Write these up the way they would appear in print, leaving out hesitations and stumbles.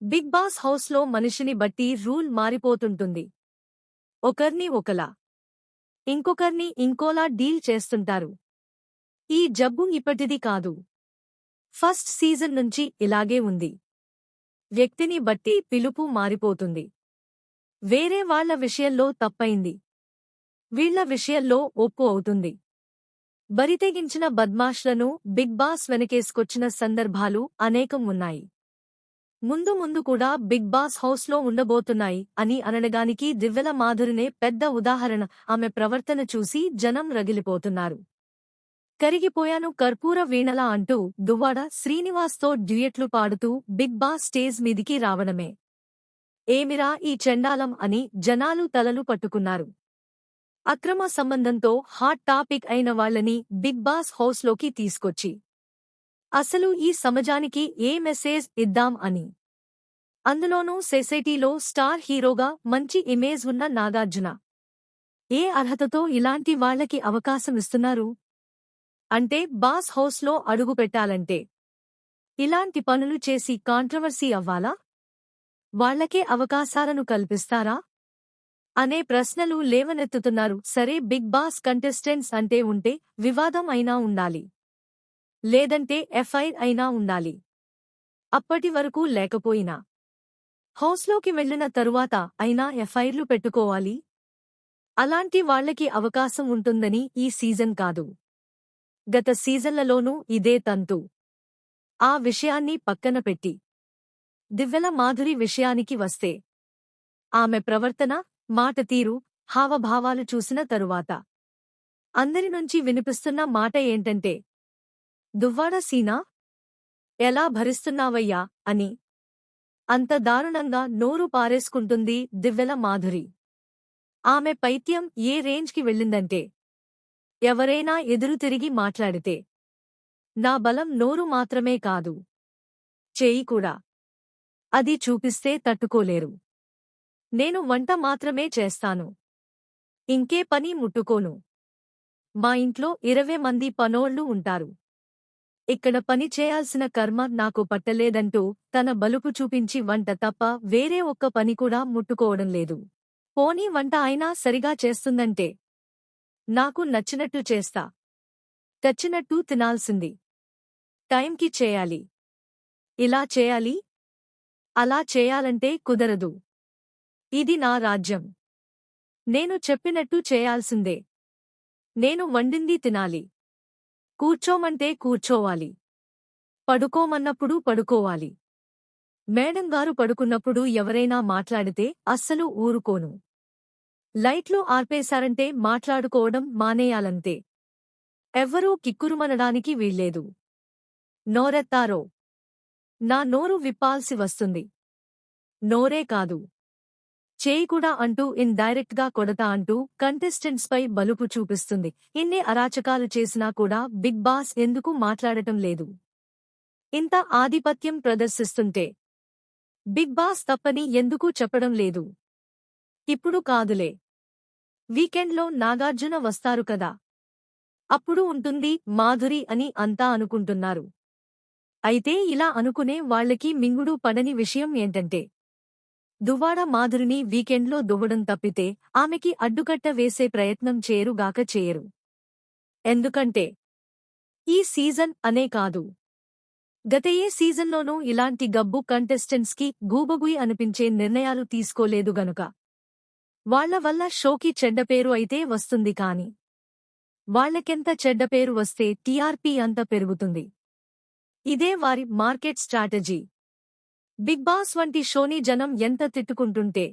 Big boss హౌస్లో మనిషిని బట్టి రూల్ మారిపోతుంటుంది. ఒకర్ని ఒకలా, ఇంకొకర్ని ఇంకోలా డీల్ చేస్తుంటారు. ఈ జబ్బు ఇప్పటిది కాదు. ఫస్ట్ సీజన్ నుంచి ఇలాగే ఉంది. వ్యక్తిని బట్టి పిలుపు మారిపోతుంది. వేరే వాళ్ల విషయంలో తప్పైంది, వీళ్ల విషయంలో ఒప్పు అవుతుంది. బరితెగించిన బద్మాష్లను బిగ్ బాస్ వెనకేసుకొచ్చిన సందర్భాలు అనేకం ఉన్నాయి. ముందు ముందు కూడా బిగ్ బాస్ హౌస్లో ఉండబోతున్నాయి అని అనడానికి దివ్యల మాధురినే పెద్ద ఉదాహరణ. ఆమె ప్రవర్తన చూసి జనం రగిలిపోతున్నారు. కరిగిపోయాను కర్పూర వీణలా అంటూ దువ్వాడ శ్రీనివాస్తో డ్యూయెట్లు పాడుతూ బిగ్ బాస్ స్టేజ్ మీదికి రావడమే ఏమిరా ఈ చెండాలం అని జనాలు తలలు పట్టుకున్నారు. అక్రమ సంబంధంతో హాట్ టాపిక్ అయిన వాళ్లని బిగ్ బాస్ హౌస్లోకి తీసుకొచ్చి అసలు ఈ సమాజానికి ఏ మెసేజ్ ఇద్దాం అని. అందులోనూ సొసైటీలో స్టార్ హీరోగా మంచి ఇమేజ్ ఉన్న నాగార్జున ఏ అర్హతతో ఇలాంటి వాళ్లకి అవకాశమిస్తున్నారు? అంటే బాస్ హౌస్లో అడుగుపెట్టాలంటే ఇలాంటి పనులు చేసి కాంట్రవర్సీ అవ్వాలా? వాళ్లకే అవకాశాలను కల్పిస్తారా అనే ప్రశ్నలు లేవనెత్తుతున్నారు. సరే, బిగ్ బాస్ కంటెస్టెంట్స్ అంటే ఉంటే వివాదం అయినా ఉండాలి, లేదంటే ఎఫ్ఐఆర్ అయినా ఉండాలి. అప్పటి వరకు లేకపోయినా హౌస్లోకి వెళ్లిన తరువాత అయినా ఎఫ్ఐఆర్లు పెట్టుకోవాలి. అలాంటి వాళ్లకి అవకాశం ఉంటుందని ఈ సీజన్ కాదు, గత సీజన్లలోనూ ఇదే తంతు. ఆ విషయాన్ని పక్కన పెట్టి దివ్యల మాధురి విషయానికి వస్తే, ఆమె ప్రవర్తన, మాట తీరు, హావభావాలు చూసిన తరువాత అందరి నుంచి వినిపిస్తున్న మాట ఏంటంటే, దువ్వాడ సీనా, ఎలా భరిస్తున్నావయ్యా అని. అంత దారుణంగా నోరు పారేసుకుంటుంది దివ్యల మాధురి. ఆమె పైత్యం ఏ రేంజ్కి వెళ్ళిందంటే, ఎవరైనా ఎదురు తిరిగి మాట్లాడితే నా బలం నోరు మాత్రమే కాదు, చేయి కూడా, అది చూపిస్తే తట్టుకోలేరు. నేను వంట మాత్రమే చేస్తాను, ఇంకే పని ముట్టుకోను. మా ఇంట్లో 20 మంది పనోళ్లు ఉంటారు, ఇక్కడ పని చేయాల్సిన కర్మ నాకు పట్టలేదంటూ తన బలుపు చూపించి వంట తప్ప వేరే ఒక్క పని కూడా ముట్టుకోవడం లేదు. పోనీ వంట అయినా సరిగా చేస్తుందంటే నాకు నచ్చినట్టు చేస్తా, తెచ్చినట్టు తినాల్సింది టైంకి చేయాలి, ఇలా చేయాలి, అలా చేయాలంటే కుదరదు. ఇది నా రాజ్యం, నేను చెప్పినట్టు చేయాల్సిందే. నేను వండింది తినాలి, కూర్చోమంటే కూర్చోవాలి, పడుకోమన్నప్పుడు పడుకోవాలి. మేడంగారు పడుకున్నప్పుడు ఎవరైనా మాట్లాడితే అస్సలు ఊరుకోను. లైట్లు ఆర్పేశారంటే మాట్లాడుకోవడం మానేయాలంతే. ఎవ్వరూ కిక్కురుమనడానికి వీల్లేదు. నోరెత్తారో నా నోరు విప్పాల్సి వస్తుంది. నోరే కాదు, చేయి కూడా అంటూ డైరెక్ట్గా కొడతా అంటూ కంటెస్టెంట్స్పై బలుపు చూపిస్తుంది. ఇన్ని అరాచకాలు చేసినా కూడా బిగ్ బాస్ ఎందుకు మాట్లాడటం లేదు? ఇంత ఆధిపత్యం ప్రదర్శిస్తుంటే బిగ్ బాస్ తప్పని ఎందుకు చెప్పడం లేదు? ఇప్పుడు కాదులే, వీకెండ్లో నాగార్జున వస్తారు కదా, అప్పుడు ఉంటుంది మాధురి అని అంతా అనుకుంటున్నారు. అయితే ఇలా అనుకునే వాళ్లకి మింగుడు పడని విషయం ఏంటంటే, దువ్వాడ మాధురిని వీకెండ్లో దువ్వడం తప్పితే ఆమెకి అడ్డుకట్ట వేసే ప్రయత్నం చేయరు. ఎందుకంటే ఈ సీజన్ అనే కాదు, గత ఏ సీజన్లోనూ ఇలాంటి గబ్బు కంటెస్టెంట్స్కి గూబగుయి అనిపించే నిర్ణయాలు తీసుకోలేదు గనుక. వాళ్ల వల్ల షోకి చెడ్డపేరు అయితే వస్తుంది కాని, వాళ్లకెంత చెడ్డపేరు వస్తే టీఆర్పీ అంత పెరుగుతుంది. ఇదే వారి మార్కెట్ స్ట్రాటజీ. బిగ్ బాస్ వంటి షోని జనం ఎంత తిట్టుకుంటుంటే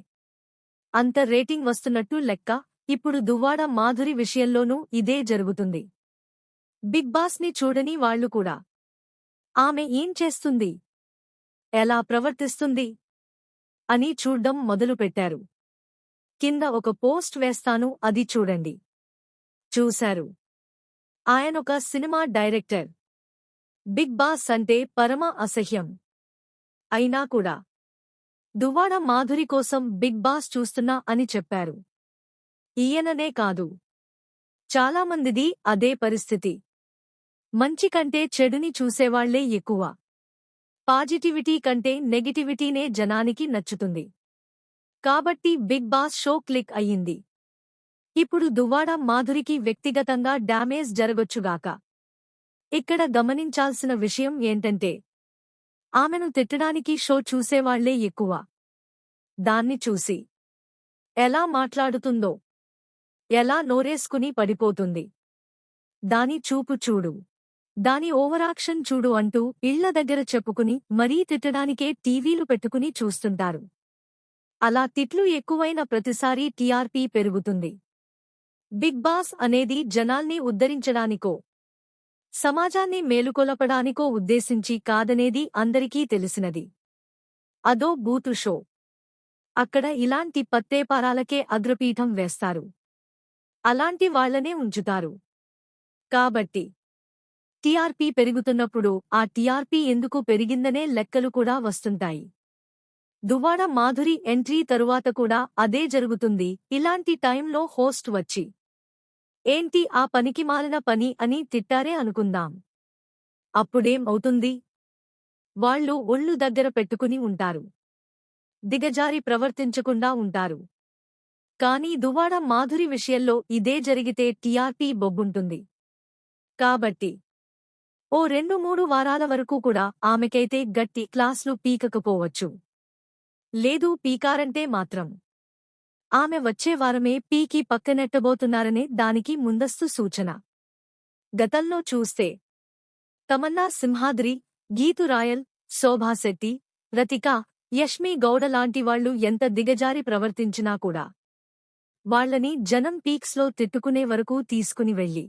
అంత రేటింగ్ వస్తున్నట్టు లెక్క. ఇప్పుడు దువ్వాడ మాధురి విషయంలోనూ ఇదే జరుగుతుంది. బిగ్ బాస్ని చూడని వాళ్లు కూడా ఆమె ఏం చేస్తుంది, ఎలా ప్రవర్తిస్తుంది అని చూడ్డం మొదలుపెట్టారు. కింద ఒక పోస్ట్ వేస్తాను, అది చూడండి. చూశారు? ఆయనొక సినిమా డైరెక్టర్. బిగ్ బాస్ అంటే పరమ అసహ్యం అయినా కూడా దువ్వాడ మాధురి కోసం బిగ్ బాస్ చూస్తున్నా అని చెప్పారు. ఈయననే కాదు, చాలామందిది అదే పరిస్థితి. మంచి కంటే చెడుని చూసేవాళ్లే ఎక్కువ. పాజిటివిటీ కంటే నెగిటివిటీనే జనానికి నచ్చుతుంది. కాబట్టి బిగ్ బాస్ షో క్లిక్ అయ్యింది. ఇప్పుడు దువ్వాడ మాధురికి వ్యక్తిగతంగా డ్యామేజ్ జరగొచ్చుగాక. ఇక్కడ గమనించాల్సిన విషయం ఏంటంటే ఆమెను తిట్టడానికి షో చూసేవాళ్లే ఎక్కువ. దాన్ని చూసి ఎలా మాట్లాడుతుందో, ఎలా నోరేసుకుని పడిపోతుంది, దాని చూపు చూడు, దాని ఓవరాక్షన్ చూడు అంటూ ఇళ్ల దగ్గర చెప్పుకుని మరీ తిట్టడానికే టీవీలు పెట్టుకుని చూస్తుంటారు. అలా తిట్లు ఎక్కువైన ప్రతిసారీ టీఆర్పీ పెరుగుతుంది. బిగ్ బాస్ అనేది జనాల్ని ఉద్ధరించడానికో, సమాజాన్ని మేలుకొలపడానికో ఉద్దేశించి కాదనేది అందరికీ తెలిసినది. అదో బూతు షో. అక్కడ ఇలాంటి పత్తేపారాలకే అగ్రపీఠం వేస్తారు. అలాంటి వాళ్లనే ఉంచుతారు. కాబట్టి టీఆర్పీ పెరుగుతున్నప్పుడు ఆ టీఆర్పీ ఎందుకు పెరిగిందనే లెక్కలు కూడా వస్తుంటాయి. దువ్వాడ మాధురి ఎంట్రీ తరువాత కూడా అదే జరుగుతుంది. ఇలాంటి టైంలో హోస్ట్ వచ్చి ఏంటి ఆ పనికిమాలిన పని అని తిట్టారే అనుకుందాం. అప్పుడేం అవుతుంది? వాళ్ళు ఒళ్ళు దగ్గర పెట్టుకుని ఉంటారు. దిగజారి ప్రవర్తించకుండా ఉంటారు. కానీ దువ్వాడ మాధురి విషయంలో ఇదే జరిగితే టీఆర్పీ బొబ్బుంటుంది. కాబట్టి ఓ 2-3 వారాల వరకు కూడా ఆమెకైతే గట్టి క్లాస్లు పీకకపోవచ్చు. లేదు పీకారంటే మాత్రం ఆమె వచ్చే వారమే పీకి పక్కనెట్టబోతున్నారనే దానికి ముందస్తు సూచన. గతంలో చూస్తే తమన్నా సింహాద్రి, గీతు రాయల్, శోభాశెట్టి, రతిక, యష్మి గౌడ లాంటివాళ్లు ఎంత దిగజారి ప్రవర్తించినా కూడా వాళ్లని జనం పీక్స్లో తిట్టుకునే వరకు తీసుకుని వెళ్లి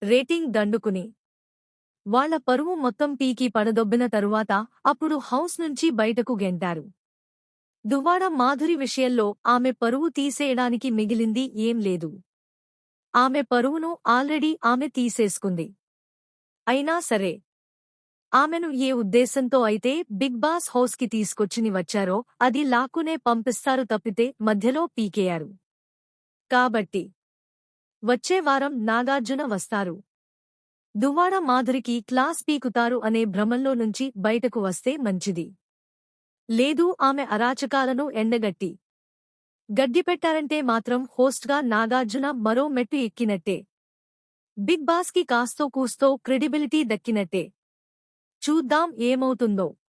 రేటింగ్ దండుకుని వాళ్ల పరువు మొత్తం పీకి పడదొబ్బిన తరువాత అప్పుడు హౌస్ నుంచి బయటకు గెంటారు. దువ్వాడ మాధురి విషయంలో ఆమె పరువు తీసేయడానికి మిగిలింది ఏం లేదు. ఆమె పరువును ఆల్రెడీ ఆమె తీసేసుకుంది. అయినా సరే ఆమెను ఏ ఉద్దేశంతో అయితే బిగ్ బాస్ హౌస్కి తీసుకొచ్చిని వచ్చారో అది లాక్కునే పంపిస్తారు తప్పితే మధ్యలో పీకేయారు. కాబట్టి వచ్చే వారం నాగార్జున వస్తారు. దువ్వాడ మాధురికి క్లాస్ పీకుతారు అనే భ్రమంలో నుంచి బయటకు వస్తే మంచిది. లేదు ఆమె అరాచకాలను ఎండగట్టి గడ్డిపెట్టారంటే మాత్రం హోస్ట్గా నాగార్జున మరో మెట్టు ఎక్కినట్టే. బిగ్ బాస్కి కాస్తో కూస్తో క్రెడిబిలిటీ దక్కినట్టే. చూద్దాం ఏమవుతుందో.